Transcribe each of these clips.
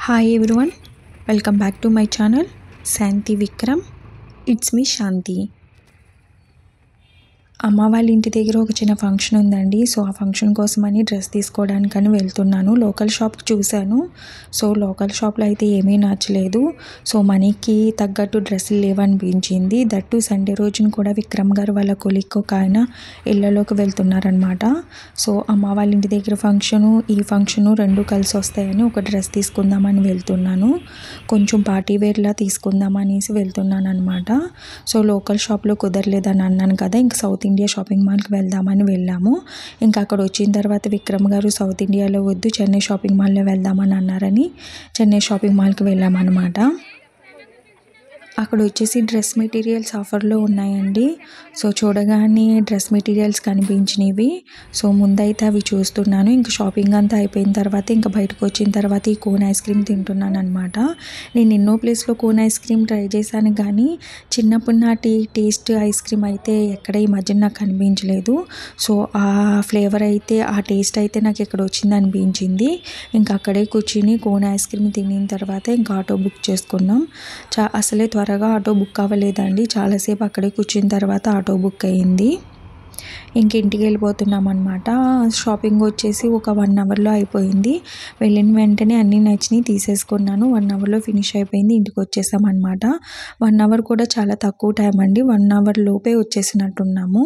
Hi everyone, welcome back to my channel Shanti Vikram. It's me Shanti. అమ్మ వాళ్ళ ఇంటి దగ్గర ఒక చిన్న ఫంక్షన్ ఉందండి. సో ఆ ఫంక్షన్ కోసమని డ్రెస్ తీసుకోవడానికని వెళ్తున్నాను. లోకల్ షాప్ చూశాను. సో లోకల్ షాప్లో అయితే ఏమీ నచ్చలేదు. సో మనీకి తగ్గట్టు డ్రెస్సులు లేవనిపించింది. దట్టు సండే రోజున కూడా విక్రమ్ గారు వాళ్ళ కొలీగ్ ఒక ఆయన ఇళ్ళలోకి వెళ్తున్నారనమాట. సో అమ్మ వాళ్ళ ఇంటి దగ్గర ఫంక్షను, ఈ ఫంక్షను రెండు కలిసి వస్తాయని ఒక డ్రెస్ తీసుకుందామని వెళ్తున్నాను. కొంచెం పార్టీ వేర్లా తీసుకుందామనేసి వెళ్తున్నాను అనమాట. సో లోకల్ షాప్లో కుదరలేదని అన్నాను కదా, ఇంక సౌత్ ఇండియా షాపింగ్ మాల్కి వెళ్దామని వెళ్ళాము. ఇంకా అక్కడ వచ్చిన తర్వాత విక్రమ్ గారు సౌత్ ఇండియాలో వద్దు, చెన్నై షాపింగ్ మాల్లో వెళ్దామని అన్నారని చెన్నై షాపింగ్ మాల్కి వెళ్ళామన్నమాట. అక్కడ వచ్చేసి డ్రెస్ మెటీరియల్స్ ఆఫర్లో ఉన్నాయండి. సో చూడగానే డ్రెస్ మెటీరియల్స్ కనిపించినవి. సో ముందైతే అవి చూస్తున్నాను. ఇంక షాపింగ్ అంతా అయిపోయిన తర్వాత ఇంకా బయటకు వచ్చిన తర్వాత ఈ కోన్ ఐస్ క్రీమ్ తింటున్నాను అనమాట. నేను ఎన్నో ప్లేస్లో కోన్ ఐస్ క్రీమ్ ట్రై చేశాను, కానీ చిన్నప్పుడు నాటి టేస్ట్ ఐస్ క్రీమ్ అయితే ఎక్కడ ఈ మధ్య నాకు కనిపించలేదు. సో ఆ ఫ్లేవర్ అయితే, ఆ టేస్ట్ అయితే నాకు ఇక్కడ వచ్చింది అనిపించింది. ఇంకా అక్కడే కూర్చుని కోన్ ఐస్ క్రీమ్ తినిన తర్వాత ఇంకా ఆటో బుక్ చేసుకున్నాం. అసలే త్వరగా ఆటో బుక్ అవ్వలేదండి. చాలాసేపు అక్కడే కూర్చున్న తర్వాత ఆటో బుక్ అయ్యింది. ఇంక ఇంటికి వెళ్ళిపోతున్నాం అనమాట. షాపింగ్ వచ్చేసి ఒక 1 అవర్లో అయిపోయింది. వెళ్ళిన వెంటనే అన్నీ నచ్చినాయి తీసేసుకున్నాను. 1 అవర్లో ఫినిష్ అయిపోయింది. ఇంటికి వచ్చేసాం అనమాట. 1 అవర్ కూడా చాలా తక్కువ టైం అండి. 1 అవర్ లోపే వచ్చేసినట్టున్నాము.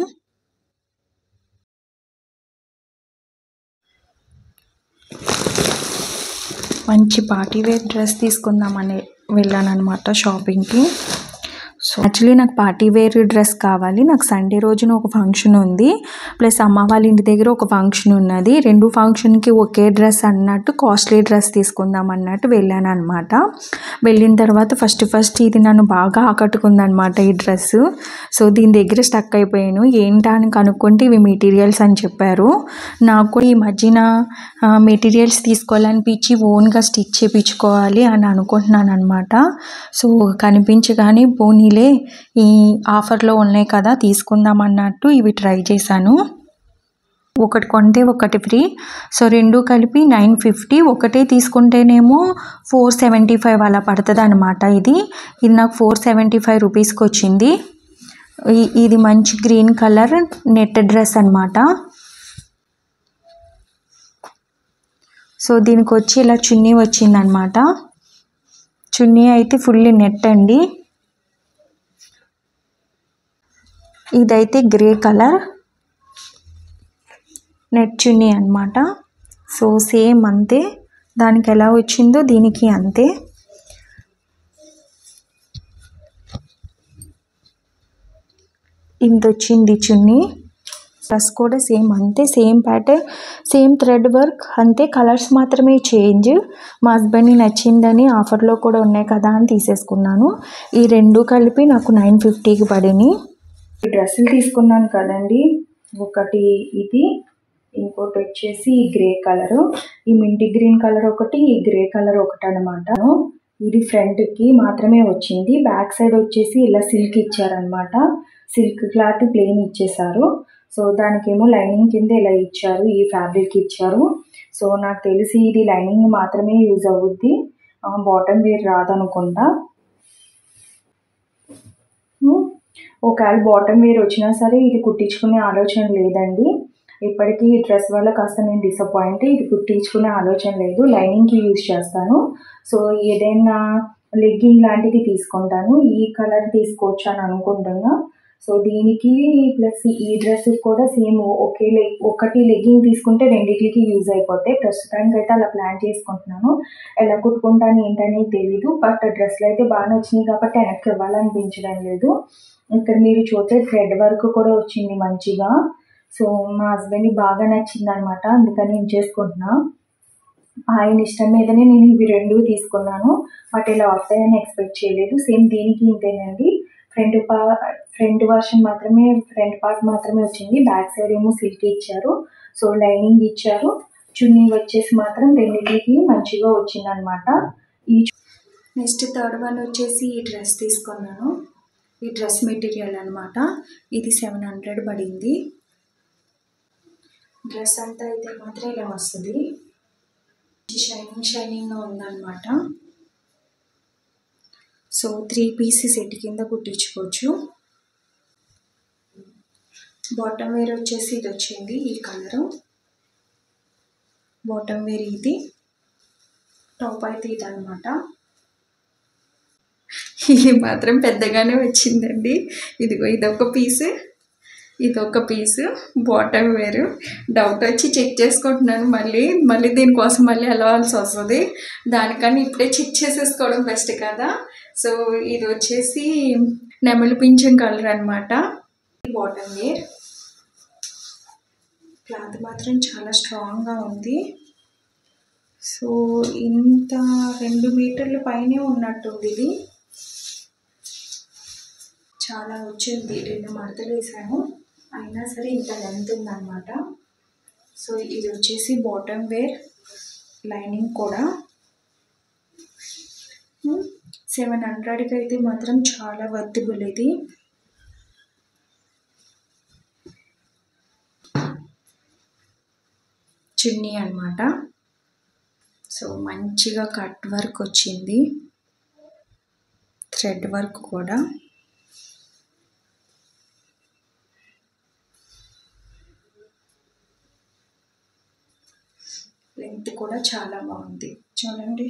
మంచి పార్టీ వేర్ డ్రెస్ తీసుకుందామని వెళ్ళాను అనమాట షాపింగ్కి. సో యాక్చువల్లీ నాకు పార్టీ వేర్ డ్రెస్ కావాలి. నాకు సండే రోజున ఒక ఫంక్షన్ ఉంది, ప్లస్ అమ్మ వాళ్ళ ఇంటి దగ్గర ఒక ఫంక్షన్ ఉన్నది. రెండు ఫంక్షన్కి ఒకే డ్రెస్ అన్నట్టు కాస్ట్లీ డ్రెస్ తీసుకుందాం అన్నట్టు వెళ్ళాను అనమాట. వెళ్ళిన తర్వాత ఫస్ట్ ఇది నన్ను బాగా ఆకట్టుకుందనమాట ఈ డ్రెస్. సో దీని దగ్గర స్టక్ అయిపోయాను. ఏంటా అని కనుక్కుంటే ఇవి మెటీరియల్స్ అని చెప్పారు. నాకు ఈ మధ్యన మెటీరియల్స్ తీసుకోవాలనిపించి ఓన్గా స్టిచ్ చేయించుకోవాలి అని అనుకుంటున్నాను అనమాట. సో కనిపించగానే పోనీలే ఈ ఆఫర్లో ఉన్నాయి కదా తీసుకుందాం అన్నట్టు ఇవి ట్రై చేశాను. ఒకటి కొంటే ఒకటి ఫ్రీ. సో రెండు కలిపి 950. ఒకటే తీసుకుంటేనేమో 475 అలా పడుతుంది అనమాట. ఇది నాకు 475 రూపీస్కి వచ్చింది. ఇది మంచి గ్రీన్ కలర్ నెట్ డ్రెస్ అనమాట. సో దీనికి వచ్చి ఇలా చున్నీ వచ్చిందనమాట. చున్నీ అయితే ఫుల్ నెట్ అండి. ఇదైతే గ్రే కలర్ నెట్ చున్నీ అనమాట. సో సేమ్ అంతే, దానికి ఎలా వచ్చిందో దీనికి అంతే. ఇంత వచ్చింది చున్నీ. డ్రెస్ కూడా సేమ్ అంతే, same pattern, same thread work అంతే, కలర్స్ మాత్రమే చేంజ్. మా హస్బెండ్ని నచ్చిందని ఆఫర్లో కూడా ఉన్నాయి కదా అని తీసేసుకున్నాను. ఈ రెండు కలిపి నాకు 950కి పడినాయి. డ్రెస్సులు తీసుకున్నాను కదండి, ఒకటి ఇది, ఇంకోటి వచ్చేసి ఈ గ్రే కలరు, ఈ మింటి గ్రీన్ కలర్ ఒకటి, ఈ గ్రే కలర్ ఒకటి అనమాట. ఇది ఫ్రంట్కి మాత్రమే వచ్చింది. బ్యాక్ సైడ్ వచ్చేసి ఇలా సిల్క్ ఇచ్చారనమాట. సిల్క్ క్లాత్ ప్లెయిన్ ఇచ్చేసారు. సో దానికేమో లైనింగ్ కింద ఇలా ఇచ్చారు, ఈ ఫ్యాబ్రిక్ ఇచ్చారు. సో నాకు తెలిసి ఇది లైనింగ్ మాత్రమే యూజ్ అవుద్ది, బాటమ్ వేర్ రాదనుకుంటా. ఒకవేళ బాటమ్ వేర్ వచ్చినా సరే ఇది కుట్టించుకునే ఆలోచన లేదండి. ఇప్పటికీ ఈ డ్రెస్ వల్ల కాస్త నేను డిసప్పాయింట్. ఇది కుట్టించుకునే ఆలోచన లేదు, లైనింగ్కి యూజ్ చేస్తాను. సో ఏదైనా లెగ్గింగ్ లాంటిది తీసుకుంటాను. ఈ కలర్ తీసుకోవచ్చు అని అనుకుంటున్నా. సో దీనికి ప్లస్ ఈ డ్రెస్ కూడా సేమ్ ఒకటి లెగ్గింగ్ తీసుకుంటే రెండింటికి యూజ్ అయిపోతాయి. ప్రస్తుతానికి అయితే అలా ప్లాన్ చేసుకుంటున్నాను. ఎలా కుట్టుకుంటాను ఏంటనేది తెలీదు, బట్ డ్రెస్లు అయితే బాగా వచ్చినాయి కాబట్టి వెనక్కి ఇవ్వాలనిపించడం లేదు. ఇక్కడ మీరు చూస్తే థ్రెడ్ వర్క్ కూడా వచ్చింది మంచిగా. సో మా హస్బెండ్కి బాగా నచ్చింది అనమాట, అందుకని నేను చేసుకుంటున్నా. ఆయన ఇష్టం మీదనే నేను ఇవి రెండు తీసుకున్నాను, బట్ ఇలా వస్తాయని ఎక్స్పెక్ట్ చేయలేదు. సేమ్ దీనికి ఇంతేనండి. ఫ్రంట్ వర్షన్ మాత్రమే, ఫ్రంట్ పార్ట్ మాత్రమే వచ్చింది. బ్యాక్ సైడ్ ఏమో సిల్క్ ఇచ్చారు. సో లైనింగ్ ఇచ్చారు. చున్నీ వచ్చేసి మాత్రం రెండింటికి మంచిగా వచ్చిందనమాట. నెక్స్ట్ థర్డ్ వన్ వచ్చేసి ఈ డ్రెస్ తీసుకున్నాను. ఈ డ్రెస్ మెటీరియల్ అనమాట. ఇది 700 పడింది. డ్రెస్ అంతా అయితే మాత్రం ఇలా వస్తుంది. షైనింగ్గా ఉందన్నమాట. సో 3 పీస్ సెట్ కింద కుట్టించుకోవచ్చు. బాటమ్ వేర్ వచ్చేసి ఇది వచ్చింది, ఈ కలరు బాటమ్ వేర్. ఇది టాప్ అయితే ఇది అనమాట. ఇది మాత్రం పెద్దగానే వచ్చిందండి. ఇదిగో ఇదొక పీసు, ఇదొక పీసు బాటమ్ వేరు. డౌట్ వచ్చి చెక్ చేసుకుంటున్నాను. మళ్ళీ దీనికోసం మళ్ళీ వెళ్ళవలసి వస్తుంది. దానికన్నా ఇప్పుడే చెక్ చేసేసుకోవడం బెస్ట్ కదా. సో ఇది వచ్చేసి నెమలి పింఛం కలర్ అనమాట. Bottom wear. క్లాత్ మాత్రం చాలా స్ట్రాంగ్గా ఉంది. సో ఇంత 2 మీటర్ల పైనే ఉన్నట్టుంది. ఇది చాలా వచ్చింది, 2 మడతలు వేసాను, అయినా సరే ఇంత లెంత్ ఉందన్నమాట. సో ఇది వచ్చేసి బాటమ్ వేర్. లైనింగ్ కూడా 700కి అయితే మాత్రం చాలా వర్తబుల్. ఇది చున్నీ అన్నమాట. సో మంచిగా కట్ వర్క్ వచ్చింది, థ్రెడ్ వర్క్ కూడా. లెంత్ కూడా చాలా బాగుంది చూడండి.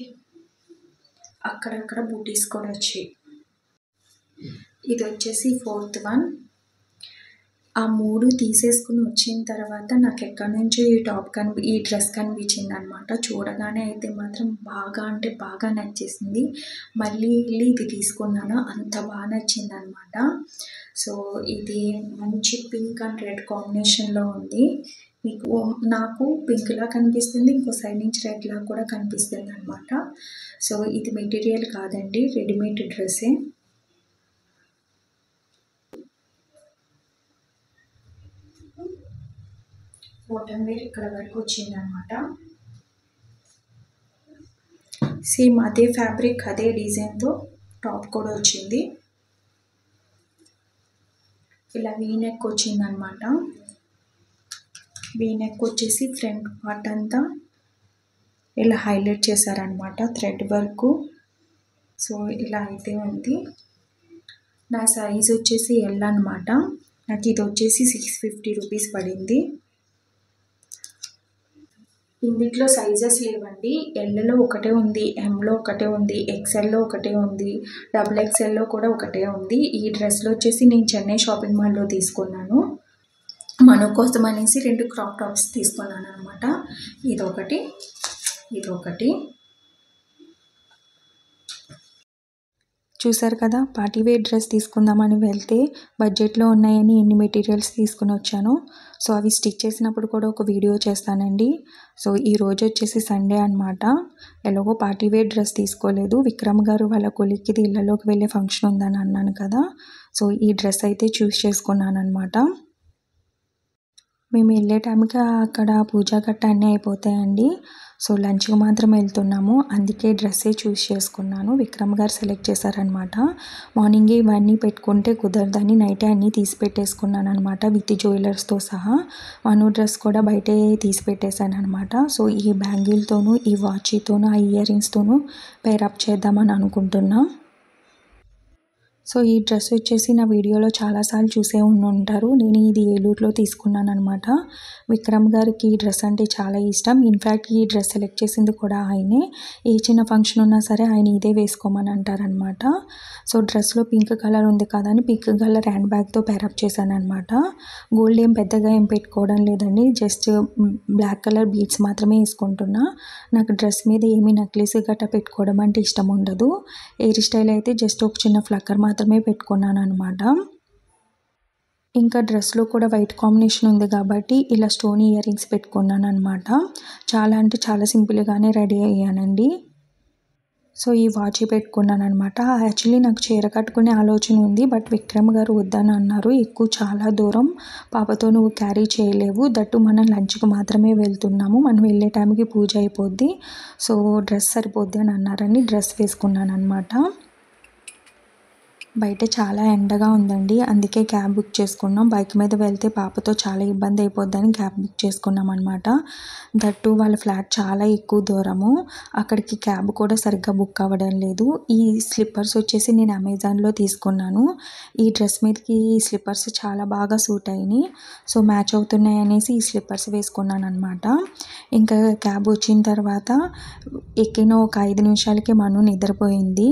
అక్కడక్కడ బూటీస్ కూడా వచ్చాయి. ఇది వచ్చేసి 4th వన్. ఆ 3 తీసేసుకుని వచ్చిన తర్వాత నాకు ఎక్కడి నుంచి ఈ డ్రెస్ కనిపించింది అనమాట. చూడగానే అయితే మాత్రం బాగా అంటే బాగా నచ్చేసింది. మళ్ళీ వెళ్ళి ఇది తీసుకున్నాను, అంత బాగా నచ్చింది అనమాట. సో ఇది మంచి పింక్ అండ్ రెడ్ కాంబినేషన్లో ఉంది. నాకు పింక్లా కనిపిస్తుంది, ఇంకో సైడ్ నుంచి రెడ్లా కూడా కనిపిస్తుంది అనమాట. సో ఇది మెటీరియల్ కాదండి, రెడీమేడ్ డ్రెస్సే. బాటమ్ వేర్ ఇక్కడ వరకు వచ్చింది అనమాట. సేమ్ అదే ఫ్యాబ్రిక్ అదే డిజైన్తో టాప్ కూడా వచ్చింది. ఇలా వీ నెక్ వచ్చింది అనమాట. వీ నెక్ వచ్చేసి ఫ్రంట్ పార్ట్ అంతా ఇలా హైలైట్ చేశారనమాట, థ్రెడ్ వర్క్. సో ఇలా అయితే ఉంది. నా సైజ్ వచ్చేసి ఎల్ అనమాట. నాకు ఇది వచ్చేసి 650 రూపీస్ పడింది. ఇందులో సైజెస్ లేవండి. ఎల్లో ఒకటే ఉంది, ఎంలో ఒకటే ఉంది, ఎక్సెల్లో ఒకటే ఉంది, XXLలో కూడా ఒకటే ఉంది. ఈ డ్రెస్లో వచ్చేసి నేను చెన్నై షాపింగ్ మాల్లో తీసుకున్నాను. మను కోసం అనేసి 2 క్రాప్ టాప్స్ తీసుకున్నాను అనమాట. ఇదొకటి. చూసారు కదా, పార్టీవేర్ డ్రెస్ తీసుకుందామని వెళ్తే బడ్జెట్లో ఉన్నాయని ఎన్ని మెటీరియల్స్ తీసుకుని వచ్చాను. సో అవి స్టిచ్ చేసినప్పుడు కూడా ఒక వీడియో చేస్తానండి. సో ఈరోజు వచ్చేసి సండే అనమాట. ఎలాగో పార్టీవేర్ డ్రెస్ తీసుకోలేదు. విక్రమ్ గారు వాళ్ళ కొలిక్కిది ఇళ్ళలోకి వెళ్ళే ఫంక్షన్ ఉందని అన్నాను కదా. సో ఈ డ్రెస్ అయితే చూస్ చేసుకున్నాను అనమాట. మేము వెళ్ళే టైంకి అక్కడ పూజా గట్ట అన్నీ అయిపోతాయండి. సో లంచ్కి మాత్రం వెళ్తున్నాము, అందుకే డ్రెస్సే చూస్ చేసుకున్నాను. విక్రమ్ గారు సెలెక్ట్ చేశారనమాట. మార్నింగే ఇవన్నీ పెట్టుకుంటే కుదరదని నైటే అన్నీ తీసి పెట్టేసుకున్నాను అనమాట, విత్ జ్యువెలర్స్తో సహా. మను డ్రెస్ కూడా బయటే తీసి పెట్టేశాను అనమాట. సో ఈ బ్యాంగిల్తోనూ ఈ వాచ్తోనూ ఆ ఇయర్ రింగ్స్తోనూ పేరప్ చేద్దామని అనుకుంటున్నా. సో ఈ డ్రెస్ వచ్చేసి నా వీడియోలో చాలాసార్లు చూసే ఉంటారు. నేను ఇది ఏలూరులో తీసుకున్నాను అనమాట. విక్రమ్ గారికి ఈ డ్రెస్ అంటే చాలా ఇష్టం. ఇన్ఫ్యాక్ట్ ఈ డ్రెస్ సెలెక్ట్ చేసింది కూడా ఆయనే. ఏ చిన్న ఫంక్షన్ ఉన్నా సరే ఆయన ఇదే వేసుకోమని అంటారనమాట. సో డ్రెస్లో పింక్ కలర్ ఉంది కదా అని పింక్ కలర్ హ్యాండ్ బ్యాగ్తో పేరప్ చేశాను అనమాట. గోల్డ్ ఏం పెద్దగా ఏం పెట్టుకోవడం లేదండి, జస్ట్ బ్లాక్ కలర్ బీడ్స్ మాత్రమే వేసుకుంటున్నా. నాకు డ్రెస్ మీద ఏమీ నెక్లెస్ గట్రా పెట్టుకోవడం అంటే ఇష్టం ఉండదు. హెయిర్ స్టైల్ అయితే జస్ట్ ఒక చిన్న ఫ్లక్కర్ మాత్రమే పెట్టుకున్నాను అనమాట. ఇంకా డ్రెస్లో కూడా వైట్ కాంబినేషన్ ఉంది కాబట్టి ఇలా స్టోన్ ఇయర్ రింగ్స్ పెట్టుకున్నాను అనమాట. చాలా అంటే చాలా సింపుల్గానే రెడీ అయ్యానండి. సో ఈ వాచ్ పెట్టుకున్నాను అనమాట. యాక్చువల్లీ నాకు చీర కట్టుకునే ఆలోచన ఉంది, బట్ విక్రమ్ గారు వద్దని అన్నారు. ఎక్కువ చాలా దూరం పాపతో నువ్వు క్యారీ చేయలేవు, దట్టు మనం లంచ్కి మాత్రమే వెళ్తున్నాము, మనం వెళ్ళే టైంకి పూజ అయిపోద్ది, సో డ్రెస్ సరిపోద్ది అని అన్నారని డ్రెస్ వేసుకున్నాను అనమాట. బయట చాలా ఎండగా ఉందండి. అందుకే క్యాబ్ బుక్ చేసుకున్నాం. బైక్ మీద వెళ్తే పాపతో చాలా ఇబ్బంది అయిపోద్దని క్యాబ్ బుక్ చేసుకున్నామనమాట. దట్ టూ వాళ్ళ ఫ్లాట్ చాలా ఎక్కువ దూరము. అక్కడికి క్యాబ్ కూడా సరిగ్గా బుక్ అవ్వడం లేదు. ఈ స్లిప్పర్స్ వచ్చేసి నేను అమెజాన్‌లో తీసుకున్నాను. ఈ డ్రెస్ మీదకి ఈ స్లిప్పర్స్ చాలా బాగా సూట్ అయినాయి. సో, మ్యాచ్ అవుతున్నాయి అనేసి ఈ స్లిప్పర్స్ వేసుకున్నాననమాట. ఇంకా క్యాబ్ వచ్చిన తర్వాత ఎక్కిన ఒక 5 నిమిషాలకే మను నిద్రపోయింది.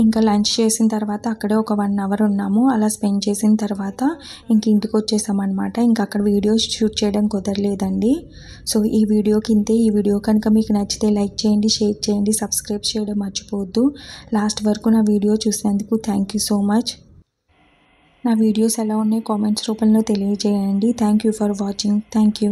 ఇంకా లంచ్ చేసిన తర్వాత అక్కడే ఒక 1 అవర్ ఉన్నాము. అలా స్పెండ్ చేసిన తర్వాత ఇంక ఇంటికొచ్చేసామనమాట. ఇంకా అక్కడ వీడియోస్ షూట్ చేయడం కుదరలేదండి. సో, ఈ వీడియోకి ఇంతే. ఈ వీడియో కనుక మీకు నచ్చితే లైక్ చేయండి, షేర్ చేయండి, సబ్స్క్రైబ్ చేయడం మర్చిపోవద్దు. లాస్ట్ వరకు నా వీడియో చూసినందుకు థ్యాంక్ యూ సో మచ్. నా వీడియోస్ ఎలా ఉన్నాయో కామెంట్స్ రూపంలో తెలియజేయండి. Thank you for watching. Thank you.